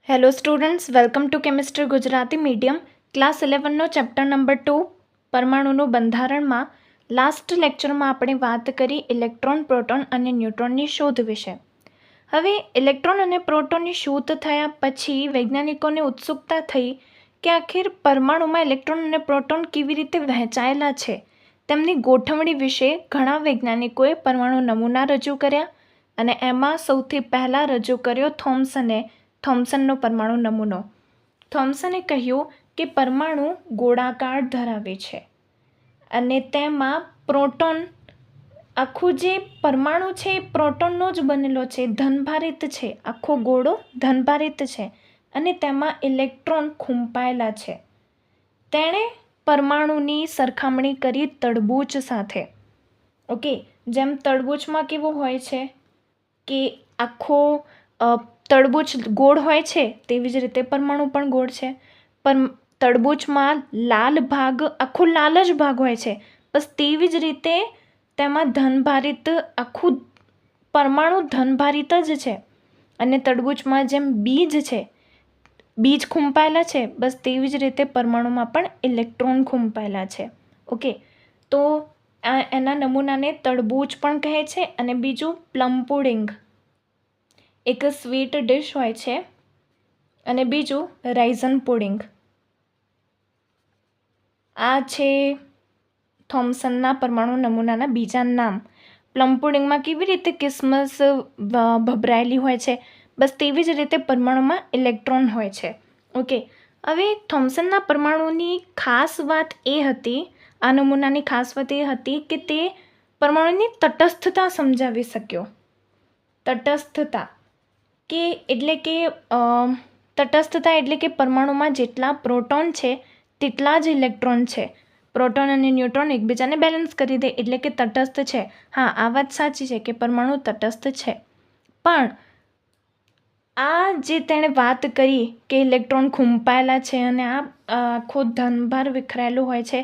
Hello students, welcome to chemistry Gujarati medium class 11નો chapter number 2 પરમાણુનું બંધારણમાં લાસ્ટ લેક્ચરમાં આપણે વાત કરી ઇલેક્ટ્રોન, પ્રોટોન અને ન્યુટ્રોનની શોધ વિશે. હવે ઇલેક્ટ્રોન અને પ્રોટોનની શોધ થયા પછી વૈજ્ઞાનિકોને ઉત્સુકતા થઈ કે આખિર પરમાણુમાં ઇલેક્ટ્રોન અને પ્રોટોન કેવી રીતે વહેંચાયેલા છે. તેમની ગોઠવણી વિશે ઘણા વૈજ્ઞાનિકોએ પરમાણુ નમૂના રજૂ કર્યા અને એમાં સૌથી પહેલાં રજૂ કર્યો થોમ્સનનો પરમાણુ નમૂનો. થોમ્સને કહ્યું કે પરમાણુ ગોળાકાર ધરાવે છે અને તેમાં પ્રોટોન, આખું જે પરમાણુ છે એ પ્રોટોનનો જ બનેલો છે, ધનભારિત છે, આખો ગોળો ધનભારિત છે અને તેમાં ઇલેક્ટ્રોન ખૂંપાયેલા છે. તેણે પરમાણુની સરખામણી કરી તડબૂચ સાથે. ઓકે, જેમ તડબૂચમાં કેવું હોય છે કે આખો તડબૂચ ગોળ હોય છે, તેવી જ રીતે પરમાણુ પણ ગોળ છે. પણ તડબૂચમાં લાલ ભાગ, આખો લાલ જ ભાગ હોય છે. બસ તેવી જ રીતે તેમાં ધનભારિત, આખું પરમાણુ ધનભારિત જ છે. અને તડબૂચમાં જેમ બીજ છે, બીજ ખૂંપાયેલા છે, બસ તેવી જ રીતે પરમાણુમાં પણ ઇલેક્ટ્રોન ખૂંપાયેલા છે. ઓકે, તો એના નમૂનાને તડબૂચ પણ કહે છે. અને બીજું પ્લમ પુડિંગ, એક સ્વીટ ડિશ હોય છે, અને બીજું રાઇઝન પુડિંગ. આ છે થોમ્સનના પરમાણુ નમૂનાના બીજા નામ. પ્લમ પુડિંગમાં કેવી રીતે કિસમિસ ભભરાયેલી હોય છે, બસ તેવી જ રીતે પરમાણુમાં ઇલેક્ટ્રોન હોય છે. ઓકે, હવે થોમ્સનના પરમાણુની ખાસ વાત એ હતી, આ નમૂનાની ખાસ વાત એ હતી કે તે પરમાણુની તટસ્થતા સમજાવી શક્યો. તટસ્થતા એટલે કે પરમાણુમાં જેટલા પ્રોટોન છે તેટલા જ ઇલેક્ટ્રોન છે. પ્રોટોન અને ન્યુટ્રોન એકબીજાને બેલેન્સ કરી દે એટલે કે તટસ્થ છે. હા, આ વાત સાચી છે કે પરમાણુ તટસ્થ છે. પણ આ જે તેણે વાત કરી કે ઇલેક્ટ્રોન ખૂંપાયેલા છે અને આ આખો ધનભાર વિખરાયેલું હોય છે,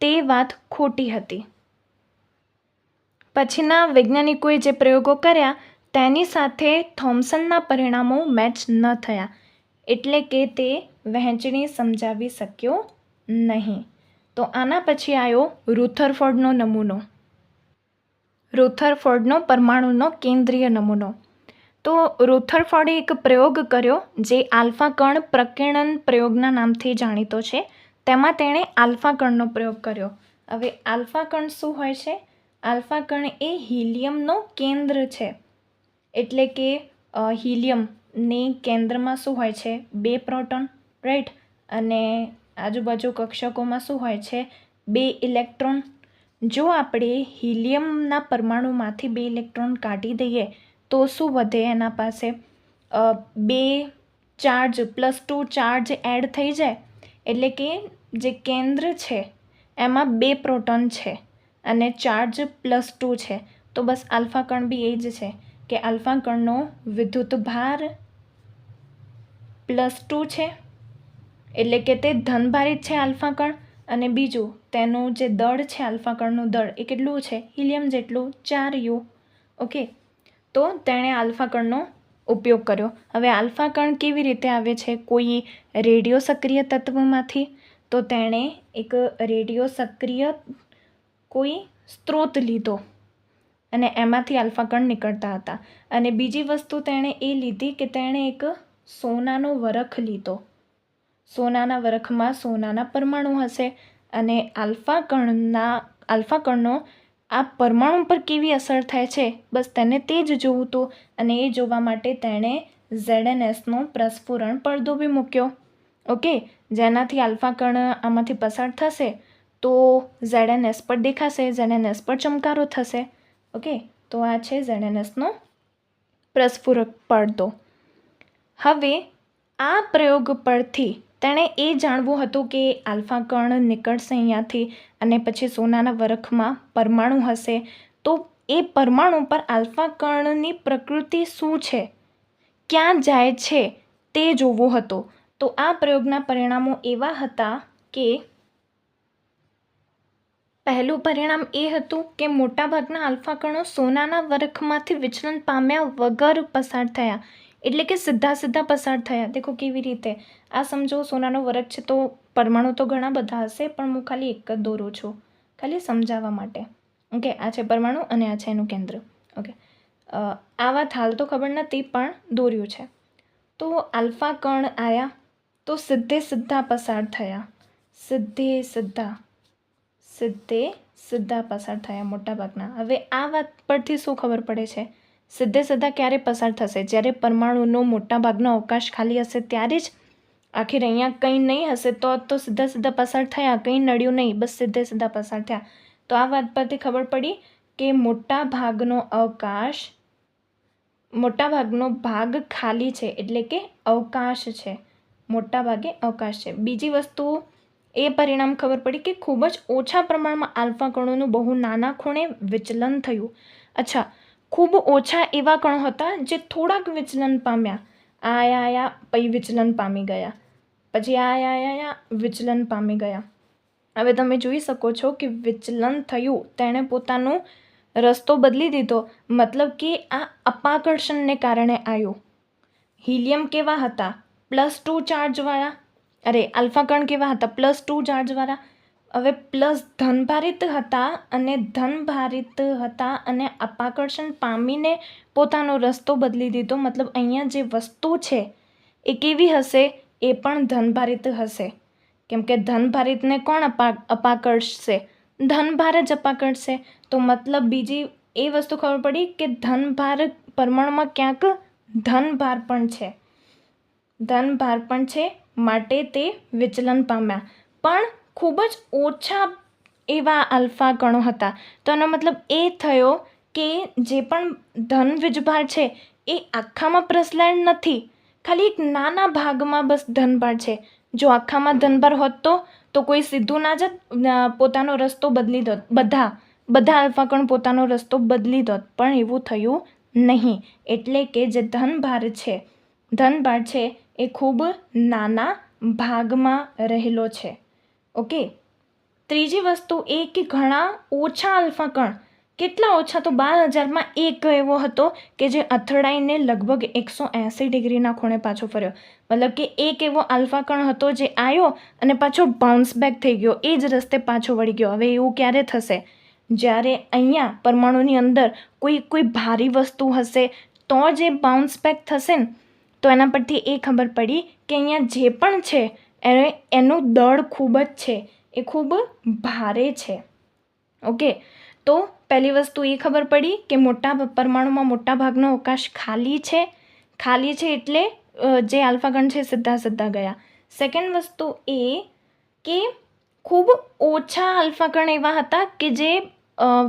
તે વાત ખોટી હતી. પછીના વૈજ્ઞાનિકોએ જે પ્રયોગો કર્યા તેની સાથે થોમ્સનના પરિણામો મેચ ન થયા, એટલે કે તે વહેંચણી સમજાવી શક્યો નહીં. તો આના પછી આવ્યો રુથરફોર્ડનો નમૂનો. રુથરફોર્ડનો પરમાણુનો કેન્દ્રીય નમૂનો. તો રુથરફોર્ડે એક પ્રયોગ કર્યો જે આલ્ફા કણ પ્રકીર્ણન પ્રયોગના નામથી જાણીતો છે. તેમાં તેણે આલ્ફા કણનો પ્રયોગ કર્યો. હવે આલ્ફા કણ શું હોય છે? આલ્ફા કણ એ હિલિયમનો કેન્દ્ર છે. એટલે કે હિલિયમની કેન્દ્રમાં શું હોય છે? 2 પ્રોટોન, રાઈટ? અને આજુબાજુ કક્ષકોમાં શું હોય છે? 2 ઇલેક્ટ્રોન. જો આપણે હિલિયમના પરમાણુમાંથી 2 ઇલેક્ટ્રોન કાઢી દઈએ તો શું વધે? એના પાસે 2 ચાર્જ +2 ચાર્જ એડ થઈ જાય. એટલે કે જે કેન્દ્ર છે એમાં 2 પ્રોટોન છે અને ચાર્જ +2 છે. તો બસ આલ્ફા કણ બી એ જ છે કે આલ્ફા કણનો વિદ્યુત ભાર +2 છે, એટલે કે તે ધનભારિત છે આલ્ફા કણ. અને બીજું તેનું જે દળ છે, આલ્ફા કણનું દળ, એ કેટલું છે? હિલિયમ જેટલું, 4U. ઓકે, તો તેણે આલ્ફા કણનો ઉપયોગ કર્યો. હવે આલ્ફા કણ કેવી રીતે આવે છે? કોઈ રેડિયો સક્રિય તત્વમાંથી. તો તેણે એક રેડિયો સક્રિય કોઈ સ્ત્રોત લીધો અને એમાંથી આલ્ફા કણ નીકળતા હતા. અને બીજી વસ્તુ તેણે એ લીધી કે તેણે એક સોનાનો વરખ લીધો. સોનાના વરખમાં સોનાના પરમાણુ હશે અને આલ્ફા કણનો આ પરમાણુ પર કેવી અસર થાય છે, બસ તેને તે જ જોવું હતું. અને એ જોવા માટે તેણે ZnSનો પ્રસ્ફુરણ પડદો બી મૂક્યો. ઓકે, જેનાથી આલ્ફા કણ આમાંથી પસાર થશે તો ZnS પર દેખાશે, ZnS પર ચમકારો થશે. ઓકે, તો આ છે ZnSનો પ્રસ્ફુરક પડદો. હવે આ પ્રયોગ પરથી તેણે એ જાણવું હતું કે આલ્ફા કણ નીકળશે અહીંયાથી અને પછી સોનાના વરખમાં પરમાણુ હશે, તો એ પરમાણુ પર આલ્ફા કણની પ્રકૃતિ શું છે, ક્યાં જાય છે, તે જોવું હતું. તો આ પ્રયોગના પરિણામો એવા હતા કે પહેલું પરિણામ એ હતું કે મોટાભાગના આલ્ફા કણો સોનાના વરખમાંથી વિચલન પામ્યા વગર પસાર થયા. એટલે કે સીધા સીધા પસાર થયા. દેખો કેવી રીતે, આ સમજો સોનાનો વર્ગ છે તો પરમાણુ તો ઘણા બધા હશે, પણ હું ખાલી એક જ દોરું છું ખાલી સમજાવવા માટે. ઓકે, આ છે પરમાણુ અને આ છે એનું કેન્દ્ર. ઓકે, આ વાત હાલ તો ખબર નથી પણ દોર્યું છે. તો આલ્ફા કણ આવ્યા તો સીધે સીધા પસાર થયા, સીધે સીધા પસાર થયા મોટાભાગના. હવે આ વાત પરથી શું ખબર પડે છે, સીધે સીધા ક્યારે પસાર થશે, જ્યારે પરમાણુનો મોટાભાગનો અવકાશ ખાલી હશે ત્યારે જ. આખીર અહીંયા કંઈ નહીં હશે તો સીધા સીધા પસાર થયા, કંઈ નડ્યું નહીં, બસ સીધે સીધા પસાર થયા. તો આ વાત પરથી ખબર પડી કે મોટાભાગનો ભાગ ખાલી છે, એટલે કે અવકાશ છે, મોટા ભાગે અવકાશ છે. બીજી વસ્તુ એ પરિણામ ખબર પડી કે ખૂબ જ ઓછા પ્રમાણમાં આલ્ફા કણોનું બહુ નાના ખૂણે વિચલન થયું. અચ્છા, ખૂબ ઓછા એવા કણો હતા જે થોડાક વિચલન પામ્યા, આયા પછી વિચલન પામી ગયા, પછી આયા વિચલન પામી ગયા. હવે તમે જોઈ શકો છો કે વિચલન થયું, તેણે પોતાનો રસ્તો બદલી દીધો, મતલબ કે આ અપાકર્ષણને કારણે આવ્યું. હિલિયમ કેવા હતા, +2 ચાર્જવાળા, આલ્ફા કણ કેવા હતા, +2 ચાર્જવાળા. હવે પ્લસ ધનભારિત હતા અને અપાકર્ષણ પામીને પોતાનો રસ્તો બદલી દીધો. મતલબ અહીંયા જે વસ્તુ છે એ કેવી હશે, એ પણ ધનભારિત હશે, કેમ કે ધનભારિતને કોણ અપાકર્ષશે, ધનભાર જ અપાકર્ષશે. તો મતલબ બીજી એ વસ્તુ ખબર પડી કે ધનભાર પરમાણુમાં ક્યાંક ધનભાર પણ છે, માટે તે વિચલન પામ્યા. પણ ખૂબ જ ઓછા એવા આલ્ફા કણો હતા. તો એનો મતલબ એ થયો કે જે પણ ધન વીજભાર છે એ આખામાં પ્રસલાયન નથી, ખાલી એક નાના ભાગમાં બસ ધનભાર છે. જો આખામાં ધનભાર હોત તો કોઈ સીધું ના જત, પોતાનો રસ્તો બદલી દોત, બધા આલ્ફા કણ પોતાનો રસ્તો બદલી દોત, પણ એવું થયું નહીં. એટલે કે જે ધનભાર છે એ ખૂબ નાના ભાગમાં રહેલો છે. ઓકે, ત્રીજી વસ્તુ એ કે ઘણા ઓછા આલ્ફા કણ, કેટલા ઓછા, તો 12,000માં એક એવો હતો કે જે અથડાઈને લગભગ 180 ડિગ્રીના ખૂણે પાછો ફર્યો. મતલબ કે એક એવો આલ્ફા કણ હતો જે આવ્યો અને પાછો બાઉન્સ બેક થઈ ગયો, એ જ રસ્તે પાછો વળી ગયો. હવે એવું ક્યારે થશે, જ્યારે અહીંયા પરમાણુની અંદર કોઈ ભારી વસ્તુ હશે તો જે બાઉન્સ બેક થશે ને. તો એના પરથી એ ખબર પડી કે અહીંયા જે પણ છે એનું દળ ખૂબ જ છે, એ ખૂબ ભારે છે. ઓકે, તો પહેલી વસ્તુ એ ખબર પડી કે પરમાણુમાં મોટા ભાગનો અવકાશ ખાલી છે એટલે જે આલ્ફા કણ છે સીધા ગયા. સેકન્ડ વસ્તુ એ કે ખૂબ ઓછા આલ્ફા કણ એવા હતા કે જે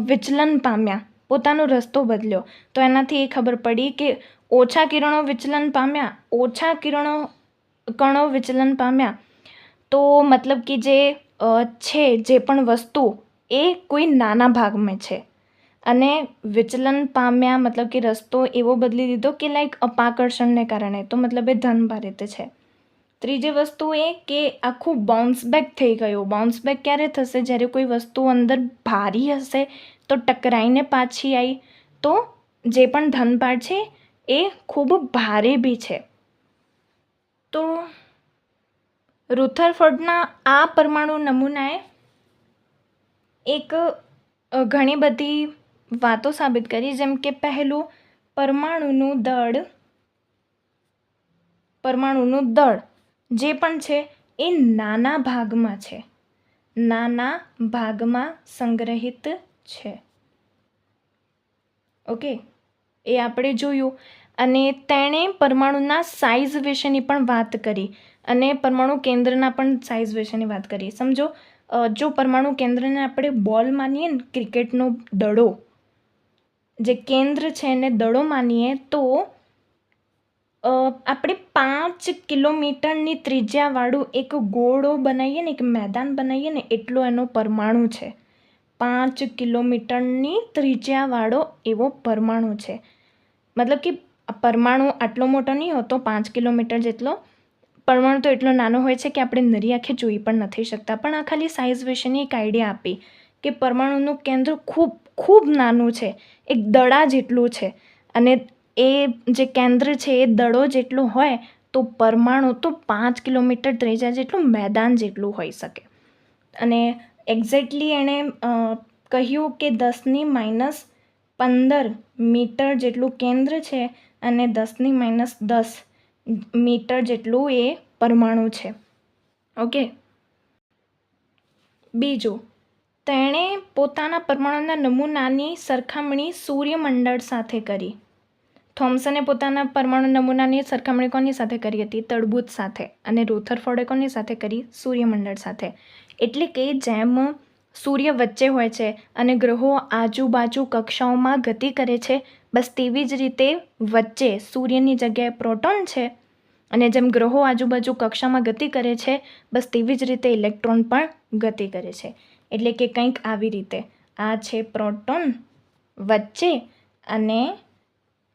વિચલન પામ્યા, પોતાનો રસ્તો બદલ્યો. તો એનાથી એ ખબર પડી કે ઓછા કણો વિચલન પામ્યા તો મતલબ કે જે પણ વસ્તુ એ કોઈ નાના ભાગમાં છે, અને વિચલન પામ્યા મતલબ કે રસ્તો એવો બદલી દીધો કે લાઈક અપાકર્ષણને કારણે, તો મતલબ એ ધનભારિત છે. ત્રીજી વસ્તુ એ કે આખું બાઉન્સ બેક થઈ ગયું. બાઉન્સ બેક ક્યારે થશે, જ્યારે કોઈ વસ્તુ અંદર ભારી હશે તો ટકરાઈને પાછી આવી, તો જે પણ ધનભાર છે એ ખૂબ ભારે બી છે. તો રુથરફોર્ડના આ પરમાણુ નમૂનાએ એક ઘણી બધી વાતો સાબિત કરી, જેમ કે પહેલું, પરમાણુનું દળ જે પણ છે એ નાના ભાગમાં સંગ્રહિત છે. ઓકે, એ આપણે જોયું. અને તેણે પરમાણુના સાઇઝ વિશેની પણ વાત કરી અને પરમાણુ કેન્દ્રના પણ સાઇઝ વિશેની વાત કરી. સમજો, જો પરમાણુ કેન્દ્રને આપણે બોલ માનીએ ને, ક્રિકેટનો દડો, જે કેન્દ્ર છે એને દડો માનીએ, તો આપણે 5 કિલોમીટરની ત્રિજ્યાવાળું એક ગોળો બનાવીએ ને, એક મેદાન બનાવીએ ને, એટલો એનો પરમાણુ છે. 5 કિલોમીટરની ત્રિજ્યાવાળો એવો પરમાણુ છે. મતલબ કે પરમાણુ આટલો મોટો નહીં હોતો, 5 કિલોમીટર જેટલો. પરમાણુ તો એટલો નાનો હોય છે કે આપણે નરી આંખે જોઈ પણ નથી શકતા. પણ આ ખાલી સાઇઝ વિશેની એક આઈડિયા આપી કે પરમાણુનું કેન્દ્ર ખૂબ ખૂબ નાનું છે, એક દડા જેટલું છે, અને એ જે કેન્દ્ર છે એ દડો જેટલું હોય તો પરમાણુ તો 5 કિલોમીટર ત્રિજ્યા જેટલું મેદાન જેટલું હોઈ શકે. અને એક્ઝેક્ટલી એણે કહ્યું કે 10⁻15 મીટર જેટલું કેન્દ્ર છે અને 10⁻10 મીટર જેટલું એ પરમાણુ છે. ઓકે. બીજું, તેણે પોતાના પરમાણુના નમૂનાની સરખામણી સૂર્યમંડળ સાથે કરી. થોમ્સને પોતાના પરમાણુ નમૂનાની સરખામણી કોની સાથે કરી હતી? તડબૂચ સાથે. અને રુથરફોર્ડે કોની સાથે કરી? સૂર્યમંડળ સાથે. એટલે કે જેમ સૂર્ય વચ્ચે હોય છે અને ગ્રહો આજુબાજુ કક્ષાઓમાં ગતિ કરે છે, બસ તેવી જ રીતે વચ્ચે સૂર્યની જગ્યાએ પ્રોટોન છે અને જેમ ગ્રહો આજુબાજુ કક્ષામાં ગતિ કરે છે, બસ તેવી જ રીતે ઇલેક્ટ્રોન પણ ગતિ કરે છે. એટલે કે કંઈક આવી રીતે આ છે પ્રોટોન વચ્ચે અને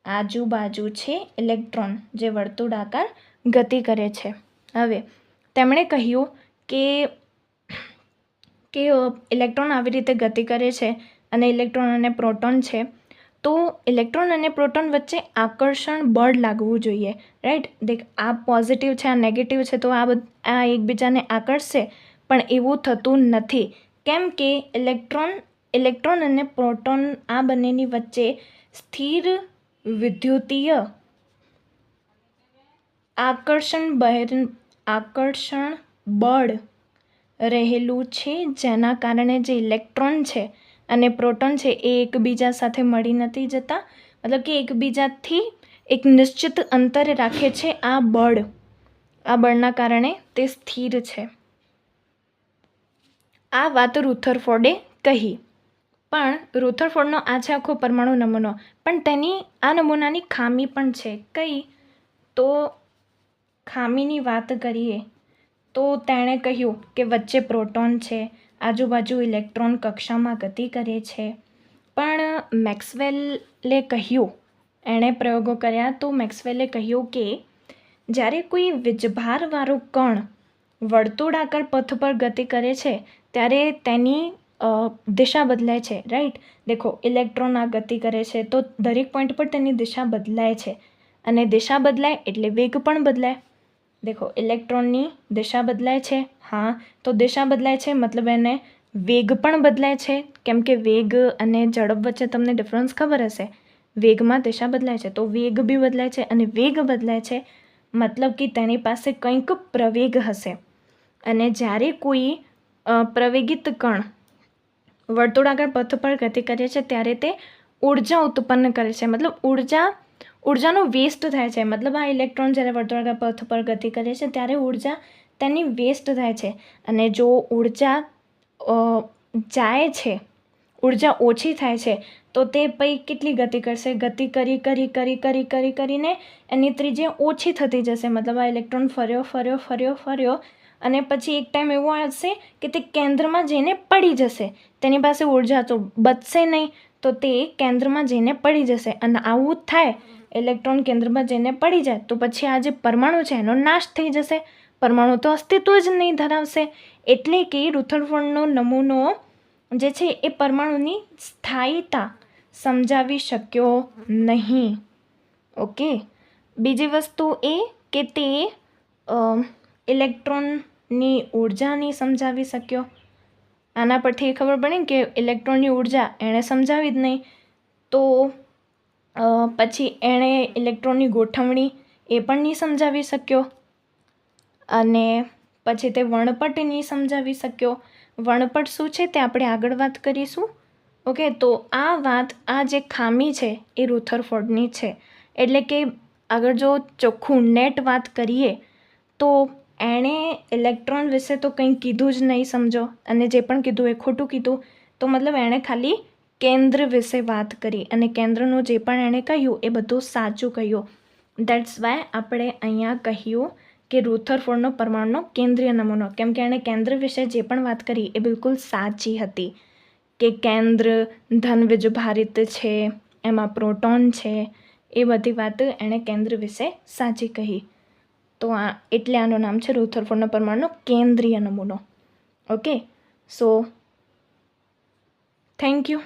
આજુબાજુ છે ઇલેક્ટ્રોન જે વર્તુળાકાર ગતિ કરે છે. હવે તેમણે કહ્યું કે ઇલેક્ટ્રોન આવી રીતે ગતિ કરે છે અને ઇલેક્ટ્રોન અને પ્રોટોન છે, તો ઇલેક્ટ્રોન અને પ્રોટોન વચ્ચે આકર્ષણ બળ લાગવું જોઈએ, રાઈટ? દેખ, આ પોઝિટિવ છે, આ નેગેટિવ છે, તો આ એકબીજાને આકર્ષશે, પણ એવું થતું નથી. કેમ કે ઇલેક્ટ્રોન અને પ્રોટોન આ બંનેની વચ્ચે સ્થિર વિદ્યુતીય આકર્ષણ બળ રહેલું છે, જેના કારણે જે ઇલેક્ટ્રોન છે અને પ્રોટોન છે એ એકબીજા સાથે મળી નથી જતા, મતલબ કે એકબીજાથી એક નિશ્ચિત અંતરે રાખે છે. આ બળના કારણે તે સ્થિર છે. આ વાત રુથરફોર્ડે કહી. પણ રુથરફોર્ડનો આ છે આખો પરમાણુ નમૂનો, પણ તેની આ નમૂનાની ખામી પણ છે. કઈ? તો ખામીની વાત કરીએ તો તેણે કહ્યું કે વચ્ચે પ્રોટોન છે, આજુબાજુ ઇલેક્ટ્રોન કક્ષામાં ગતિ કરે છે. પણ મેક્સવેલે કહ્યું, એણે પ્રયોગો કર્યા તો મેક્સવેલે કહ્યું કે જ્યારે કોઈ વીજભારવાળું કણ વર્તુળાકાર પથ પર ગતિ કરે છે ત્યારે તેની દિશા બદલાય છે, રાઈટ? દેખો, ઇલેક્ટ્રોન આ ગતિ કરે છે તો દરેક પોઈન્ટ પર તેની દિશા બદલાય છે અને દિશા બદલાય એટલે વેગ પણ બદલાય. દેખો, ઇલેક્ટ્રોનની દિશા બદલાય છે, હા, તો દિશા બદલાય છે મતલબ એને વેગ પણ બદલાય છે. કેમ કે વેગ અને ઝડપ વચ્ચે તમને ડિફરન્સ ખબર હશે. વેગમાં દિશા બદલાય છે તો વેગ બી બદલાય છે અને વેગ બદલાય છે મતલબ કે તેની પાસે કંઈક પ્રવેગ હશે. અને જ્યારે કોઈ પ્રવેગિત કણ વર્તુળાકાર પથ પર ગતિ કરે છે ત્યારે તે ઉર્જા ઉત્પન્ન કરે છે, મતલબ ઉર્જાનો વેસ્ટ થાય છે. મતલબ આ ઇલેક્ટ્રોન જ્યારે વર્તુળાકાર પથ પર ગતિ કરે છે ત્યારે ઉર્જા તેની વેસ્ટ થાય છે. અને જો ઉર્જા જાય છે, ઉર્જા ઓછી થાય છે, તો તે પછી કેટલી ગતિ કરશે? ગતિ કરીને એની ત્રિજ્યા ઓછી થતી જશે. મતલબ આ ઇલેક્ટ્રોન ફર્યો અને પછી એક ટાઈમ એવો આવશે કે તે કેન્દ્રમાં જઈને પડી જશે. તેની પાસે ઉર્જા તો બચશે નહીં, તો તે કેન્દ્રમાં જઈને પડી જશે. અને આવું થાય, ઇલેક્ટ્રોન કેન્દ્રમાં જઈને પડી જાય તો પછી આ જે પરમાણુ છે એનો નાશ થઈ જશે. પરમાણુ તો અસ્તિત્વ જ નહીં ધરાવશે. એટલે કે રુથરફોર્ડનો નમૂનો જે છે એ પરમાણુની સ્થાયીતા સમજાવી શક્યો નહીં. ઓકે. બીજી વસ્તુ એ કે તે ઇલેક્ટ્રોનની ઉર્જા નહીં સમજાવી શક્યો. આના પરથી એ ખબર પડે કે ઇલેક્ટ્રોનની ઉર્જા એણે સમજાવી જ નહીં, તો પછી એણે ઇલેક્ટ્રોનની ગોઠવણી એ પણ નહીં સમજાવી શક્યો. અને પછી તે વર્ણપટ નહીં સમજાવી શક્યો. વર્ણપટ શું છે તે આપણે આગળ વાત કરીશું. ઓકે, તો આ જે ખામી છે એ રુથરફોર્ડની છે. એટલે કે આગળ જો ચોખ્ખું નેટ વાત કરીએ તો એણે ઇલેક્ટ્રોન વિશે તો કંઈ કીધું જ નહીં, સમજો. અને જે પણ કીધું એ ખોટું કીધું. તો મતલબ એણે ખાલી કેન્દ્ર વિશે વાત કરી અને કેન્દ્રનું જે પણ એણે કહ્યું એ બધું સાચું કહ્યું. દેટ્સ વાય આપણે અહીંયા કહ્યું કે રુથરફોર્ડનો પરમાણુનો કેન્દ્રીય નમૂનો, કેમ કે એણે કેન્દ્ર વિશે જે પણ વાત કરી એ બિલકુલ સાચી હતી. કે કેન્દ્ર ધન વીજભારિત છે, એમાં પ્રોટોન છે, એ બધી વાત એણે કેન્દ્ર વિશે સાચી કહી. તો એટલે આનું નામ છે રુથરફોર્ડનો પરમાણુનો કેન્દ્રીય નમૂનો. Okay, so thank you.